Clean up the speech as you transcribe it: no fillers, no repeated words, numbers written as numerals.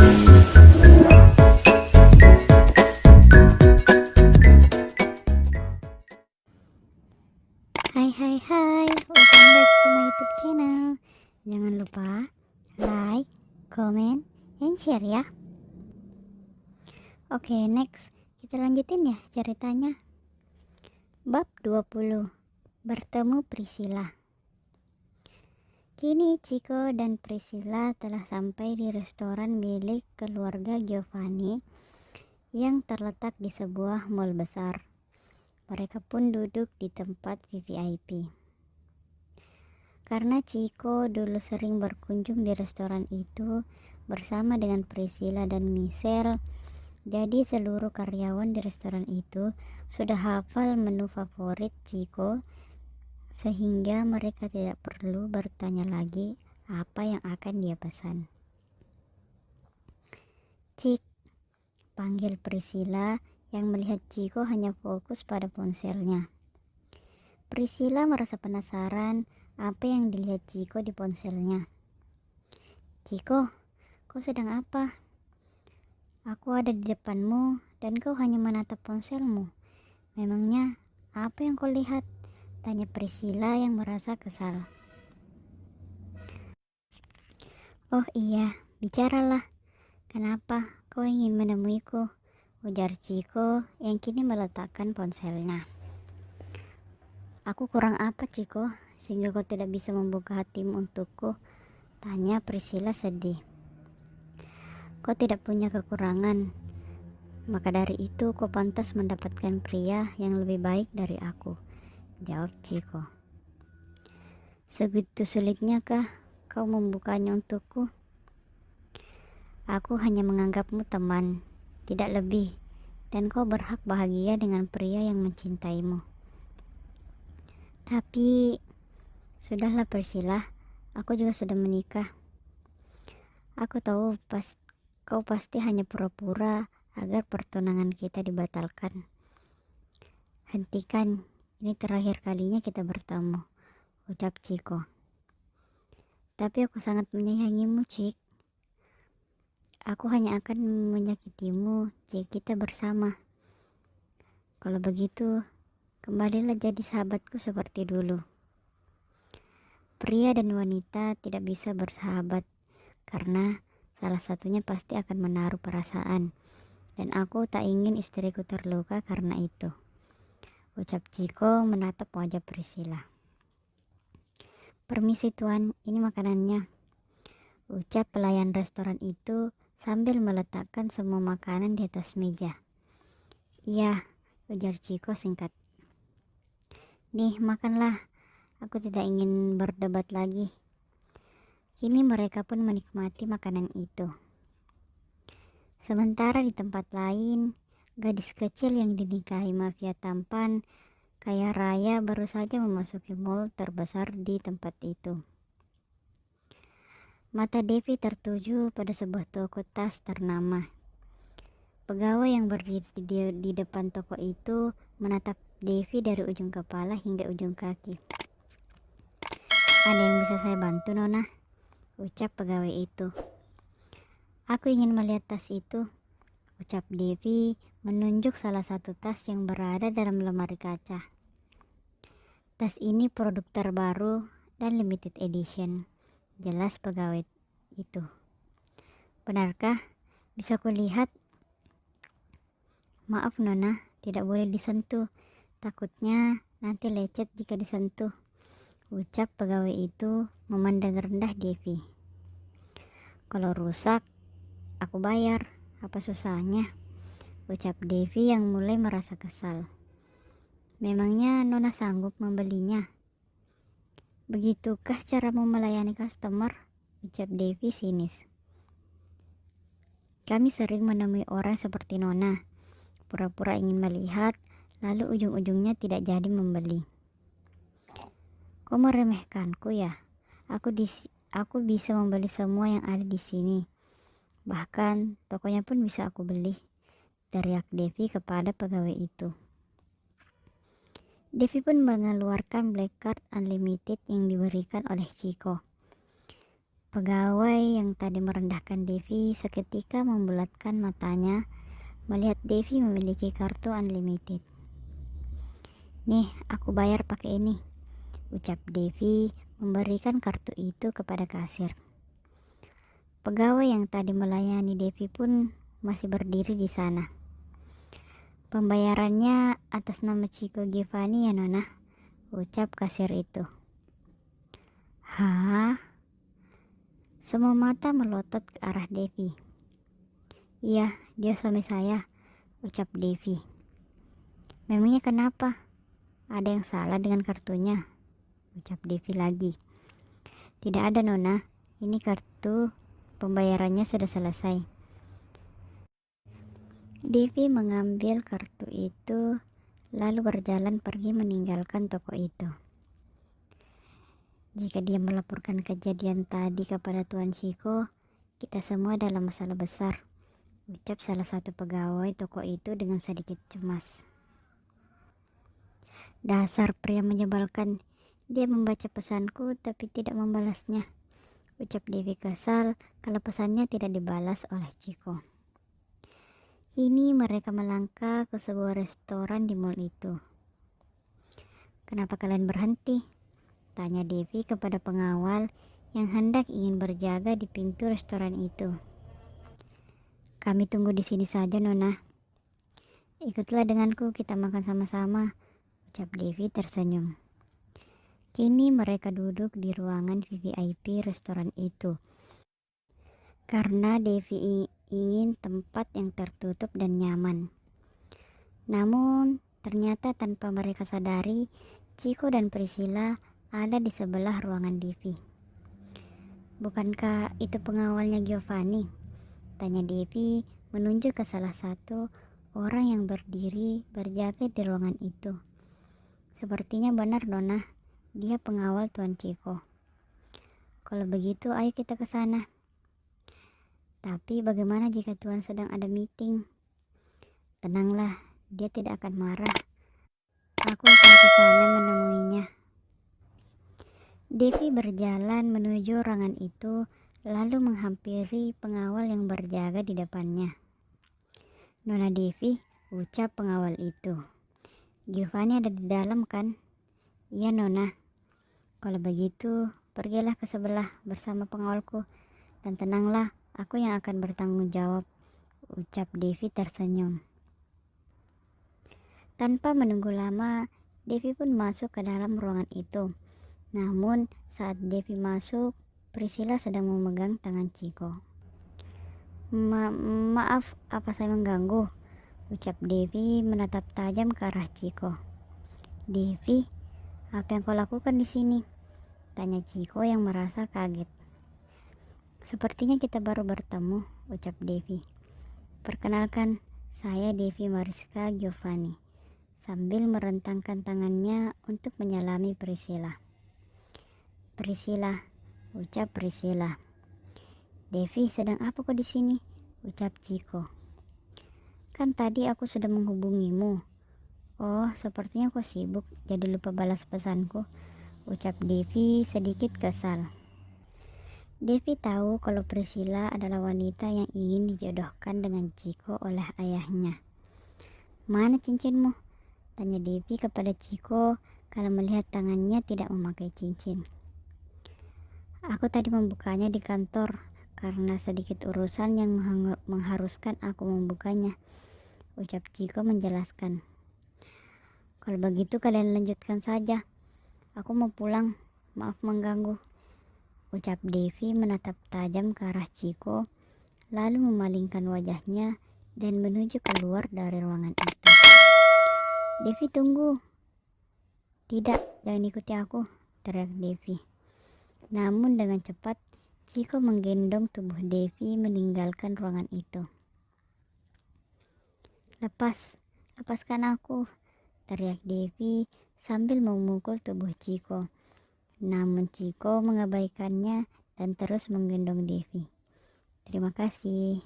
Hai hai hai, welcome back to my YouTube channel. Jangan lupa like, comment, and share ya. Oke, next kita lanjutin ya ceritanya. Bab 20, bertemu Priscilla. Kini Chico dan Priscilla telah sampai di restoran milik keluarga Giovanni yang terletak di sebuah mall besar. Mereka pun duduk di tempat VVIP. Karena Chico dulu sering berkunjung di restoran itu bersama dengan Priscilla dan Michelle, jadi seluruh karyawan di restoran itu sudah hafal menu favorit Chico, sehingga mereka tidak perlu bertanya lagi apa yang akan dia pesan. Cik, panggil Priscilla yang melihat Chico hanya fokus pada ponselnya. Priscilla merasa penasaran apa yang dilihat Chico di ponselnya. Chico, kau sedang apa? Aku ada di depanmu dan kau hanya menatap ponselmu. Memangnya apa yang kau lihat? Tanya Priscilla yang merasa kesal. Oh iya, bicaralah. Kenapa kau ingin menemuiku? Ujar Chico yang kini meletakkan ponselnya. Aku kurang apa, Chico, sehingga kau tidak bisa membuka hatimu untukku? Tanya Priscilla sedih. Kau tidak punya kekurangan, maka dari itu kau pantas mendapatkan pria yang lebih baik dari aku, jawab Chico. Segitu sulitnya kah kau membukanya untukku? Aku hanya menganggapmu teman, tidak lebih, dan kau berhak bahagia dengan pria yang mencintaimu. Tapi sudahlah Priscilla, aku juga sudah menikah. Aku tahu kau pasti hanya pura-pura agar pertunangan kita dibatalkan. Hentikan, ini terakhir kalinya kita bertemu, ucap Chico. Tapi aku sangat menyayangimu, Cik. Aku hanya akan menyakitimu jika kita bersama. Kalau begitu, kembalilah jadi sahabatku seperti dulu. Pria dan wanita tidak bisa bersahabat karena salah satunya pasti akan menaruh perasaan, dan aku tak ingin istriku terluka karena itu, ucap Chico menatap wajah Priscilla. Permisi tuan, ini makanannya, ucap pelayan restoran itu sambil meletakkan semua makanan di atas meja. Iya, ujar Chico singkat. Nih, makanlah, aku tidak ingin berdebat lagi. Kini mereka pun menikmati makanan itu. Sementara di tempat lain, gadis kecil yang dinikahi mafia tampan kaya raya baru saja memasuki mall terbesar di tempat itu. Mata Devi tertuju pada sebuah toko tas ternama. Pegawai yang berdiri di depan toko itu menatap Devi dari ujung kepala hingga ujung kaki. Ada yang bisa saya bantu, Nona? Ucap pegawai itu. Aku ingin melihat tas itu, ucap Devi menunjuk salah satu tas yang berada dalam lemari kaca. Tas ini produk terbaru dan limited edition, jelas pegawai itu. Benarkah? Bisa kulihat? Maaf Nona, tidak boleh disentuh. Takutnya nanti lecet jika disentuh, ucap pegawai itu memandang rendah Devi. Kalau rusak, aku bayar. Apa susahnya? Ucap Devi yang mulai merasa kesal. Memangnya Nona sanggup membelinya? Begitukah caramu melayani customer? Ucap Devi sinis. Kami sering menemui orang seperti Nona, pura-pura ingin melihat, lalu ujung-ujungnya tidak jadi membeli. Kau meremehkanku ya? Aku bisa membeli semua yang ada di sini. Bahkan tokonya pun bisa aku beli, teriak Devi kepada pegawai itu. Devi pun mengeluarkan black card unlimited yang diberikan oleh Chico. Pegawai yang tadi merendahkan Devi seketika membulatkan matanya melihat Devi memiliki kartu unlimited. "Nih, aku bayar pakai ini," ucap Devi memberikan kartu itu kepada kasir. Pegawai yang tadi melayani Devi pun masih berdiri di sana. "Pembayarannya atas nama Chico Giovanni ya, Nona," ucap kasir itu. "Hah?" Semua mata melotot ke arah Devi. "Iya, dia suami saya," ucap Devi. "Memangnya kenapa? Ada yang salah dengan kartunya?" ucap Devi lagi. "Tidak ada, Nona. Ini kartu pembayarannya sudah selesai." Devi mengambil kartu itu lalu berjalan pergi meninggalkan toko itu. "Jika dia melaporkan kejadian tadi kepada Tuan Chico, kita semua dalam masalah besar," ucap salah satu pegawai toko itu dengan sedikit cemas. "Dasar pria menyebalkan, dia membaca pesanku tapi tidak membalasnya," ucap Devi kesal kalau pesannya tidak dibalas oleh Chico. Kini mereka melangkah ke sebuah restoran di mall itu. "Kenapa kalian berhenti?" tanya Devi kepada pengawal yang hendak ingin berjaga di pintu restoran itu. "Kami tunggu di sini saja, Nona." "Ikutlah denganku, kita makan sama-sama," ucap Devi tersenyum. Kini mereka duduk di ruangan VVIP restoran itu. Karena Devi ingin tempat yang tertutup dan nyaman. Namun, ternyata tanpa mereka sadari, Chico dan Priscilla ada di sebelah ruangan Devi. "Bukankah itu pengawalnya Giovanni?" tanya Devi menunjuk ke salah satu orang yang berdiri berjaga di ruangan itu. "Sepertinya benar, Nona. Dia pengawal Tuan Chico." "Kalau begitu, ayo kita ke sana." "Tapi bagaimana jika Tuan sedang ada meeting?" "Tenanglah, dia tidak akan marah. Aku akan ke sana menemuinya." Devi berjalan menuju ruangan itu lalu menghampiri pengawal yang berjaga di depannya. "Nona Devi," ucap pengawal itu. "Giovanni ada di dalam kan?" "Iya, Nona." "Kalau begitu, pergilah ke sebelah bersama pengawalku dan tenanglah, aku yang akan bertanggung jawab," ucap Devi tersenyum. Tanpa menunggu lama, Devi pun masuk ke dalam ruangan itu. Namun, saat Devi masuk, Priscilla sedang memegang tangan Chico. Maaf, apa saya mengganggu?" ucap Devi menatap tajam ke arah Chico. "Devi, apa yang kau lakukan di sini?" tanya Chico yang merasa kaget. "Sepertinya kita baru bertemu," ucap Devi. "Perkenalkan, saya Devi Mariska Giovanni," sambil merentangkan tangannya untuk menyalami Priscilla. "Priscilla," ucap Priscilla. "Devi, sedang apa kau di sini?" ucap Chico. "Kan tadi aku sudah menghubungimu." "Oh, sepertinya kau sibuk jadi lupa balas pesanku," ucap Devi sedikit kesal. Devi tahu kalau Priscilla adalah wanita yang ingin dijodohkan dengan Chico oleh ayahnya. "Mana cincinmu?" tanya Devi kepada Chico kalau melihat tangannya tidak memakai cincin. "Aku tadi membukanya di kantor karena sedikit urusan yang mengharuskan aku membukanya," ucap Chico menjelaskan. "Kalau begitu kalian lanjutkan saja. Aku mau pulang. Maaf mengganggu," ucap Devi menatap tajam ke arah Chico, lalu memalingkan wajahnya dan menuju keluar dari ruangan itu. "Devi, tunggu." "Tidak, jangan ikuti aku," teriak Devi. Namun dengan cepat, Chico menggendong tubuh Devi meninggalkan ruangan itu. Lepaskan aku," teriak Devi sambil memukul tubuh Chico. Namun Chico mengabaikannya dan terus menggendong Devi. "Terima kasih."